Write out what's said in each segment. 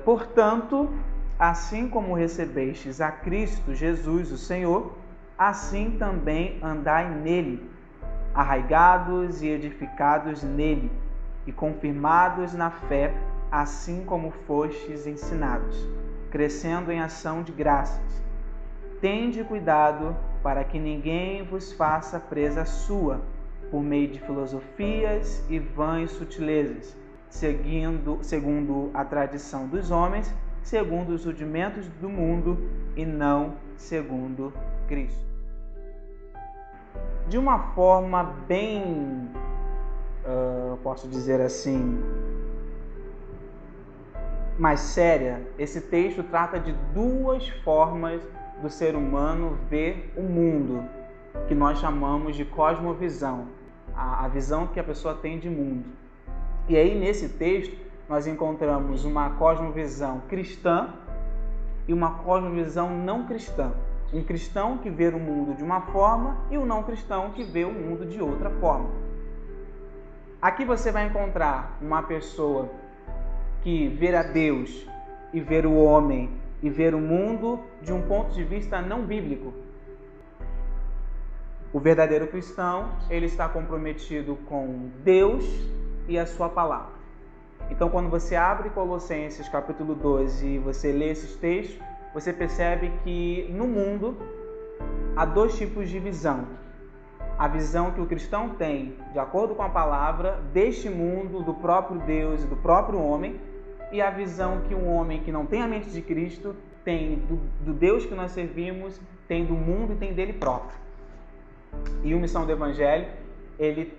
Portanto, assim como recebestes a Cristo Jesus, o Senhor, assim também andai nele, arraigados e edificados nele, e confirmados na fé, assim como fostes ensinados, crescendo em ação de graças. Tende cuidado para que ninguém vos faça presa sua, por meio de filosofias e vãs sutilezas, segundo a tradição dos homens, segundo os rudimentos do mundo e não segundo Cristo. De uma forma bem, posso dizer assim, mais séria, esse texto trata de duas formas do ser humano ver o mundo, que nós chamamos de cosmovisão, a visão que a pessoa tem de mundo. E aí, nesse texto, nós encontramos uma cosmovisão cristã e uma cosmovisão não cristã. Um cristão que vê o mundo de uma forma e um não cristão que vê o mundo de outra forma. Aqui você vai encontrar uma pessoa que vê a Deus e vê o homem e vê o mundo de um ponto de vista não bíblico. O verdadeiro cristão, ele está comprometido com Deus e a sua palavra. Então, quando você abre Colossenses capítulo 12 e você lê esses textos, você percebe que no mundo há dois tipos de visão. A visão que o cristão tem, de acordo com a palavra, deste mundo, do próprio Deus e do próprio homem, e a visão que um homem que não tem a mente de Cristo tem do Deus que nós servimos, tem do mundo e tem dele próprio. E o Missão do Evangelho, ele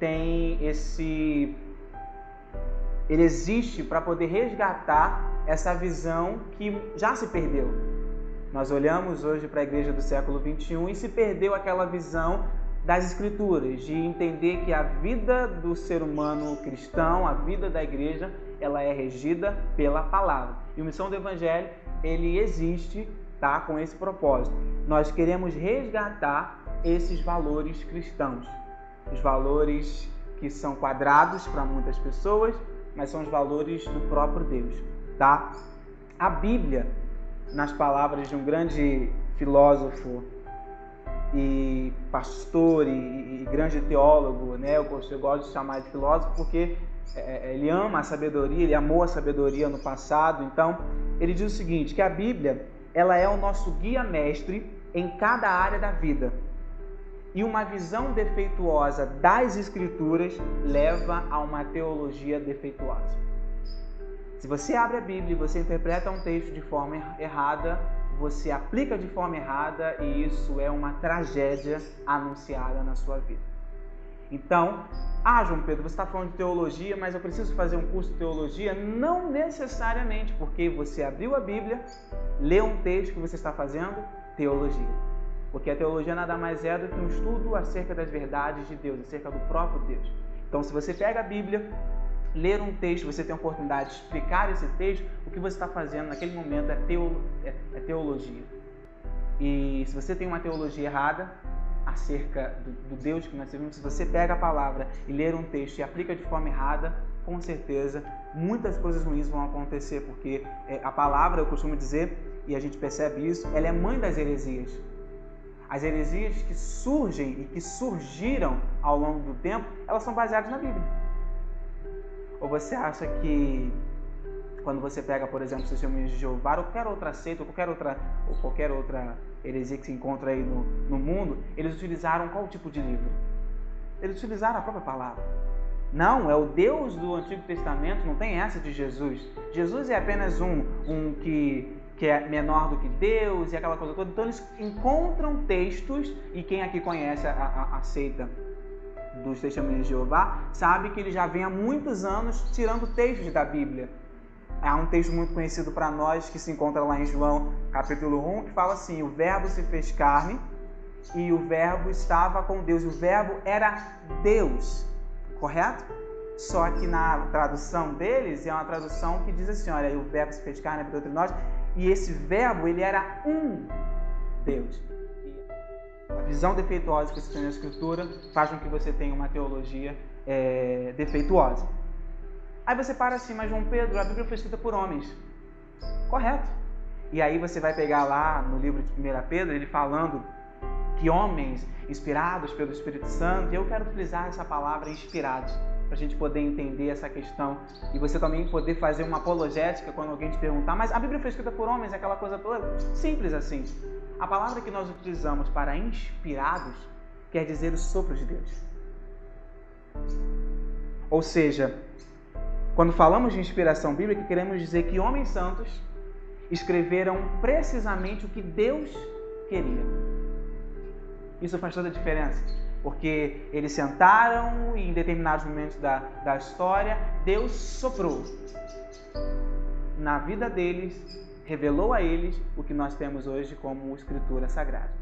existe para poder resgatar essa visão que já se perdeu. Nós olhamos hoje para a igreja do século XXI e se perdeu aquela visão das Escrituras, de entender que a vida do ser humano cristão, a vida da igreja, ela é regida pela palavra. E o Missão do Evangelho, ele existe, tá, com esse propósito. Nós queremos resgatar esses valores cristãos, os valores que são quadrados para muitas pessoas, mas são os valores do próprio Deus, tá? A Bíblia, nas palavras de um grande filósofo e pastor e grande teólogo, né? Eu gosto de chamar de filósofo porque ele ama a sabedoria, ele amou a sabedoria no passado. Então, ele diz o seguinte, que a Bíblia, ela é o nosso guia mestre em cada área da vida. E uma visão defeituosa das Escrituras leva a uma teologia defeituosa. Se você abre a Bíblia e você interpreta um texto de forma errada, você aplica de forma errada e isso é uma tragédia anunciada na sua vida. Então, João Pedro, você está falando de teologia, mas eu preciso fazer um curso de teologia? Não necessariamente, porque você abriu a Bíblia, leu um texto que você está fazendo, teologia. Porque a teologia nada mais é do que um estudo acerca das verdades de Deus, acerca do próprio Deus. Então, se você pega a Bíblia, ler um texto, você tem a oportunidade de explicar esse texto, o que você está fazendo naquele momento é teologia. E se você tem uma teologia errada acerca do Deus que nós servimos, se você pega a palavra e ler um texto e aplica de forma errada, com certeza muitas coisas ruins vão acontecer, porque a palavra, eu costumo dizer, e a gente percebe isso, ela é mãe das heresias. As heresias que surgem e que surgiram ao longo do tempo, elas são baseadas na Bíblia. Ou você acha que quando você pega, por exemplo, os testemunhos de Jeová, ou qualquer outra seita, ou qualquer outra heresia que se encontra aí no mundo, eles utilizaram qual tipo de livro? Eles utilizaram a própria palavra. Não, é o Deus do Antigo Testamento, não tem essa de Jesus. Jesus é apenas um que é menor do que Deus e aquela coisa toda. Então eles encontram textos, e quem aqui conhece a seita dos Testemunhos de Jeová sabe que ele já vem há muitos anos tirando textos da Bíblia. Há um texto muito conhecido para nós que se encontra lá em João capítulo 1, que fala assim: o verbo se fez carne e o verbo estava com Deus, o verbo era Deus, correto? Só que na tradução deles é uma tradução que diz assim, olha, o verbo se fez carne habitou entre nós, e esse verbo, ele era um Deus. A visão defeituosa que você tem na Escritura faz com que você tenha uma teologia defeituosa. Aí você para assim, mas João Pedro, a Bíblia foi escrita por homens. Correto. E aí você vai pegar lá no livro de 1 Pedro, ele falando que homens inspirados pelo Espírito Santo, e eu quero utilizar essa palavra inspirados, para a gente poder entender essa questão e você também poder fazer uma apologética quando alguém te perguntar, mas a Bíblia foi escrita por homens, aquela coisa toda? Simples assim. A palavra que nós utilizamos para inspirados quer dizer o sopro de Deus. Ou seja, quando falamos de inspiração bíblica, queremos dizer que homens santos escreveram precisamente o que Deus queria. Isso faz toda a diferença, porque eles sentaram e em determinados momentos da história, Deus soprou na vida deles, revelou a eles o que nós temos hoje como Escritura Sagrada.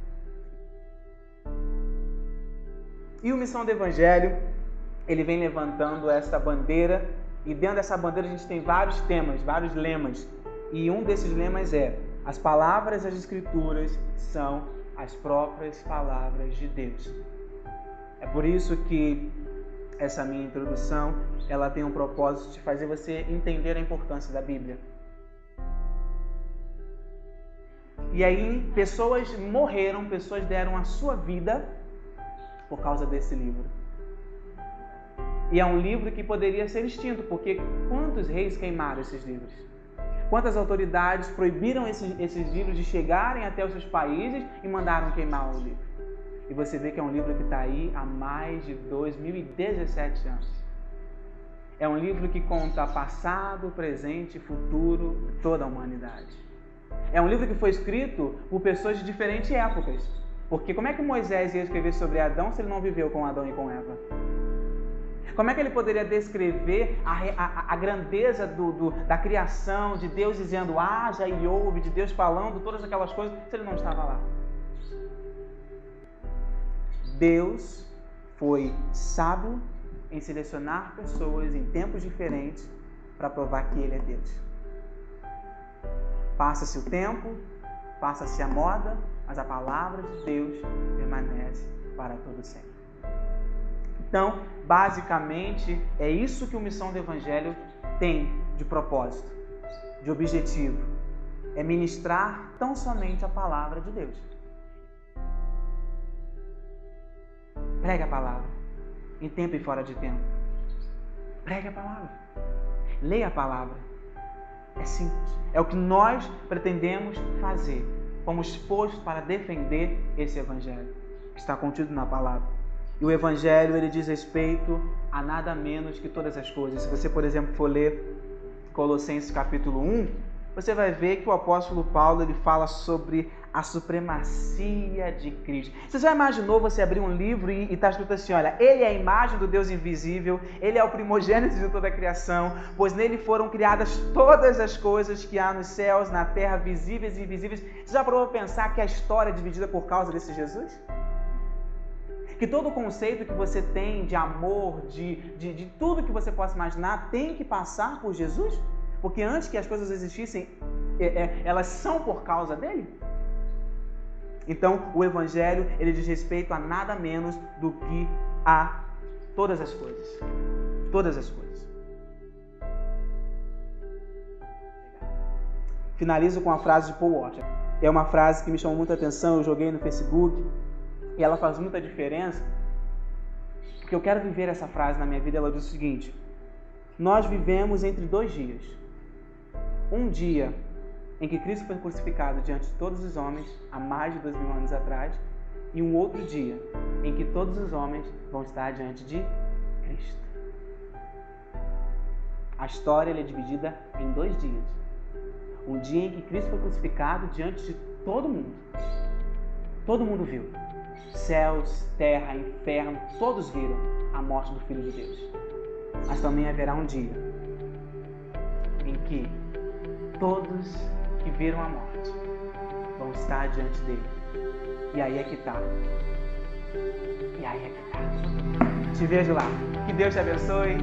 E o Missão do Evangelho, ele vem levantando essa bandeira, e dentro dessa bandeira a gente tem vários temas, vários lemas. E um desses lemas é: as palavras das Escrituras são as próprias palavras de Deus. É por isso que essa minha introdução, ela tem um propósito de fazer você entender a importância da Bíblia. E aí, pessoas morreram, pessoas deram a sua vida por causa desse livro. E é um livro que poderia ser extinto, porque quantos reis queimaram esses livros? Quantas autoridades proibiram esses livros de chegarem até os seus países e mandaram queimar o livro? E você vê que é um livro que está aí há mais de 2017 anos. É um livro que conta passado, presente e futuro de toda a humanidade. É um livro que foi escrito por pessoas de diferentes épocas. Porque como é que Moisés ia escrever sobre Adão se ele não viveu com Adão e com Eva? Como é que ele poderia descrever a grandeza da criação, de Deus dizendo haja e houve, de Deus falando todas aquelas coisas, se ele não estava lá? Deus foi sábio em selecionar pessoas em tempos diferentes para provar que Ele é Deus. Passa-se o tempo, passa-se a moda, mas a palavra de Deus permanece para todo sempre. Então, basicamente, é isso que o Missão do Evangelho tem de propósito, de objetivo. É ministrar tão somente a palavra de Deus. Pregue a palavra, em tempo e fora de tempo. Pregue a palavra. Leia a palavra. É simples. É o que nós pretendemos fazer. Fomos postos para defender esse Evangelho, que está contido na palavra. E o Evangelho, ele diz respeito a nada menos que todas as coisas. Se você, por exemplo, for ler Colossenses capítulo 1, você vai ver que o apóstolo Paulo, ele fala sobre a supremacia de Cristo. Você já imaginou você abrir um livro e está escrito assim, olha, ele é a imagem do Deus invisível, ele é o primogênito de toda a criação, pois nele foram criadas todas as coisas que há nos céus, na terra, visíveis e invisíveis. Você já provou pensar que a história é dividida por causa desse Jesus? Que todo o conceito que você tem de amor, de tudo que você possa imaginar, tem que passar por Jesus? Porque antes que as coisas existissem, elas são por causa dele? Então, o Evangelho, ele diz respeito a nada menos do que a todas as coisas. Todas as coisas. Finalizo com a frase de Paul Washer. É uma frase que me chamou muita atenção, eu joguei no Facebook, e ela faz muita diferença, porque eu quero viver essa frase na minha vida. Ela diz o seguinte: nós vivemos entre dois dias. Um dia em que Cristo foi crucificado diante de todos os homens, há mais de 2000 anos atrás, e um outro dia em que todos os homens vão estar diante de Cristo. A história é dividida em 2 dias. Um dia em que Cristo foi crucificado diante de todo mundo. Todo mundo viu. Céus, terra, inferno, todos viram a morte do Filho de Deus. Mas também haverá um dia em que todos que viram a morte vão estar diante dele. E aí é que está. E aí é que está. Te vejo lá. Que Deus te abençoe.